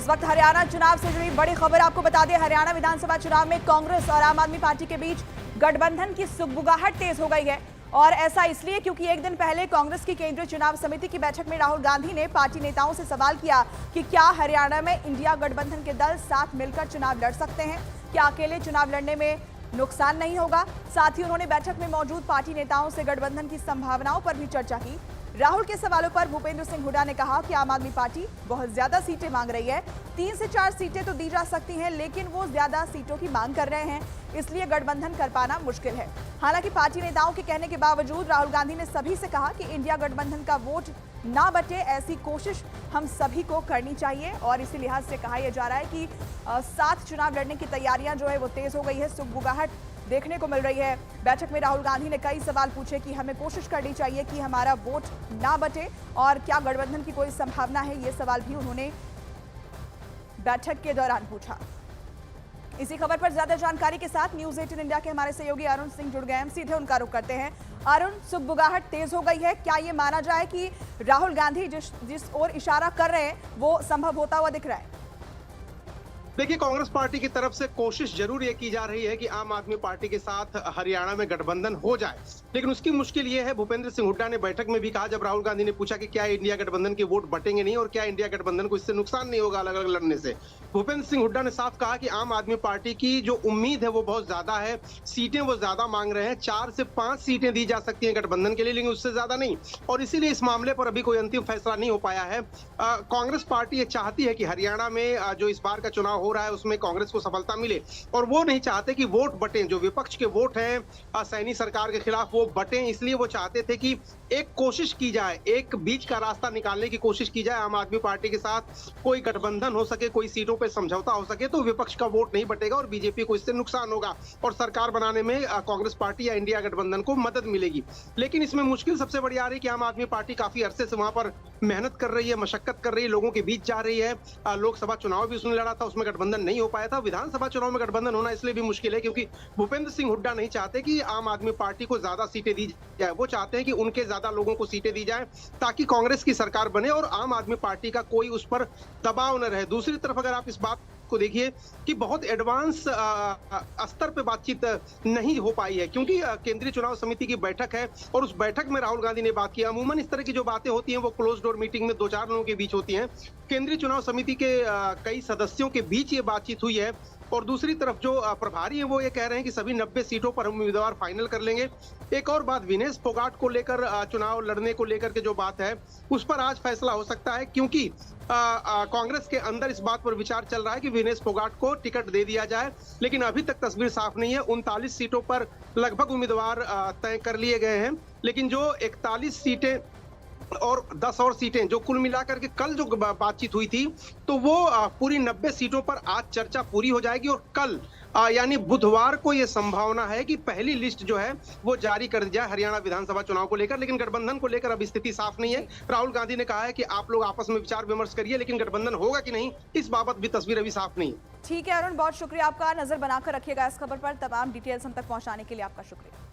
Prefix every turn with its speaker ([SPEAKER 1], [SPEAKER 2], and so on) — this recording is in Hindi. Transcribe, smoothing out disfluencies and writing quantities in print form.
[SPEAKER 1] इस वक्त हरियाणा चुनाव से जुड़ी बड़ी खबर आपको बता दें। हरियाणा विधानसभा चुनाव में कांग्रेस और आम आदमी पार्टी के बीच गठबंधन की सुगबुगाहट तेज हो गई है। और ऐसा इसलिए क्योंकि एक दिन पहले कांग्रेस की केंद्रीय चुनाव समिति की बैठक में राहुल गांधी ने पार्टी नेताओं से सवाल किया कि क्या हरियाणा में इंडिया गठबंधन के दल साथ मिलकर चुनाव लड़ सकते हैं, क्या अकेले चुनाव लड़ने में नुकसान नहीं होगा। साथ ही उन्होंने बैठक में मौजूद पार्टी नेताओं से गठबंधन की संभावनाओं पर भी चर्चा की। राहुल के सवालों पर भूपेंद्र सिंह हुड्डा ने कहा कि आम आदमी पार्टी बहुत ज्यादा सीटें मांग रही है, 3 से 4 सीटें तो दी जा सकती हैं, लेकिन वो ज्यादा सीटों की मांग कर रहे हैं, इसलिए गठबंधन कर पाना मुश्किल है। हालांकि पार्टी नेताओं के कहने के बावजूद राहुल गांधी ने सभी से कहा कि इंडिया गठबंधन का वोट ना बटे, ऐसी कोशिश हम सभी को करनी चाहिए। और इसी लिहाज से कहा यह जा रहा है कि साथ चुनाव लड़ने की तैयारियां जो है वो तेज हो गई है, सुगबुगाहट देखने को मिल रही है। बैठक में राहुल गांधी ने कई सवाल पूछे कि हमें कोशिश करनी चाहिए कि हमारा वोट ना बटे और क्या गठबंधन की कोई संभावना है, ये सवाल भी उन्होंने बैठक के दौरान पूछा। इसी खबर पर ज्यादा जानकारी के साथ न्यूज 18 इंडिया के हमारे सहयोगी अरुण सिंह जुड़ गए हैं। सीधे उनका रुख करते हैं। अरुण, सुगबुगाहट तेज हो गई है, क्या ये माना जाए कि राहुल गांधी जिस ओर इशारा कर रहे हैं वो संभव होता हुआ दिख रहा है?
[SPEAKER 2] देखिए, कांग्रेस पार्टी की तरफ से कोशिश जरूर ये की जा रही है कि आम आदमी पार्टी के साथ हरियाणा में गठबंधन हो जाए, लेकिन उसकी मुश्किल ये है। भूपेंद्र सिंह हुड्डा ने बैठक में भी कहा, जब राहुल गांधी ने पूछा कि क्या इंडिया गठबंधन के वोट बटेंगे नहीं और क्या इंडिया गठबंधन को इससे नुकसान नहीं होगा अलग अलग लड़ने से। भूपेंद्र सिंह हुड्डा ने साफ कहा कि आम आदमी पार्टी की जो उम्मीद है वो बहुत ज्यादा है, सीटें वो ज्यादा मांग रहे हैं, 4 से 5 सीटें दी जा सकती हैं गठबंधन के लिए, लेकिन उससे ज्यादा नहीं। और इसीलिए इस मामले पर अभी कोई अंतिम फैसला नहीं हो पाया है। कांग्रेस पार्टी ये चाहती है कि हरियाणा में जो इस बार का चुनाव हो रहा है उसमें कांग्रेस को सफलता मिले, और वो नहीं चाहते कि वोट बटे, जो विपक्ष के वोट हैं सैनी सरकार के खिलाफ वो बटे। इसलिए वो चाहते थे कि एक कोशिश की जाए, एक बीच का रास्ता निकालने की कोशिश की जाए, आम आदमी पार्टी के साथ कोई गठबंधन हो सके, कोई सीटों पे समझौता हो सके, तो विपक्ष का वोट नहीं बटेगा और बीजेपी को इससे नुकसान होगा और सरकार बनाने में कांग्रेस पार्टी या इंडिया गठबंधन को मदद मिलेगी। लेकिन इसमें मुश्किल सबसे बड़ी आ रही है कि आम आदमी पार्टी काफी अरसे से वहां पर मेहनत कर रही है, मशक्कत कर रही है, लोगों के बीच जा रही है। लोकसभा चुनाव भी उसने लड़ा था, उसमें गठबंधन नहीं हो पाया था। विधानसभा चुनाव में गठबंधन होना इसलिए भी मुश्किल है क्योंकि भूपेंद्र सिंह हुड्डा नहीं चाहते कि आम आदमी पार्टी को ज्यादा सीटें दी जाए, वो चाहते हैं कि उनके ज्यादा लोगों को सीटें दी जाए ताकि कांग्रेस की सरकार बने और आम आदमी पार्टी का कोई उस पर दबाव न रहे। दूसरी तरफ अगर आप इस बात को देखिए कि बहुत एडवांस स्तर पे बातचीत नहीं हो पाई है, क्योंकि केंद्रीय चुनाव समिति की बैठक है और उस बैठक में राहुल गांधी ने बात की। अमूमन इस तरह की जो बातें होती हैं वो क्लोज डोर मीटिंग में 2-4 लोगों के बीच होती हैं। केंद्रीय चुनाव समिति के कई सदस्यों के बीच ये बातचीत हुई है। और दूसरी तरफ जो प्रभारी है वो ये कह रहे हैं कि सभी 90 सीटों पर हम उम्मीदवार फाइनल कर लेंगे। एक और बात, विनेश फोगाट को लेकर चुनाव लड़ने को लेकर के जो बात है उस पर आज फैसला हो सकता है, क्योंकि कांग्रेस के अंदर इस बात पर विचार चल रहा है कि विनेश फोगाट को टिकट दे दिया जाए, लेकिन अभी तक तस्वीर साफ नहीं है। 39 सीटों पर लगभग उम्मीदवार तय कर लिए गए हैं, लेकिन जो 41 सीटें और 10 और सीटें जो कुल मिलाकर के कल जो बातचीत हुई थी, तो वो पूरी 90 सीटों पर आज चर्चा पूरी हो जाएगी और कल यानी बुधवार को ये संभावना है कि पहली लिस्ट जो है वो जारी कर दी जाए हरियाणा विधानसभा चुनाव को लेकर। लेकिन गठबंधन को लेकर अब स्थिति साफ नहीं है। राहुल गांधी ने कहा है कि आप लोग आपस में विचार विमर्श करिए, लेकिन गठबंधन होगा कि नहीं इस बाबत भी तस्वीर अभी साफ नहीं है।
[SPEAKER 1] ठीक है अरुण, बहुत शुक्रिया आपका। नजर बनाकर रखिएगा इस खबर पर। तमाम डिटेल्स हम तक पहुंचाने के लिए आपका शुक्रिया।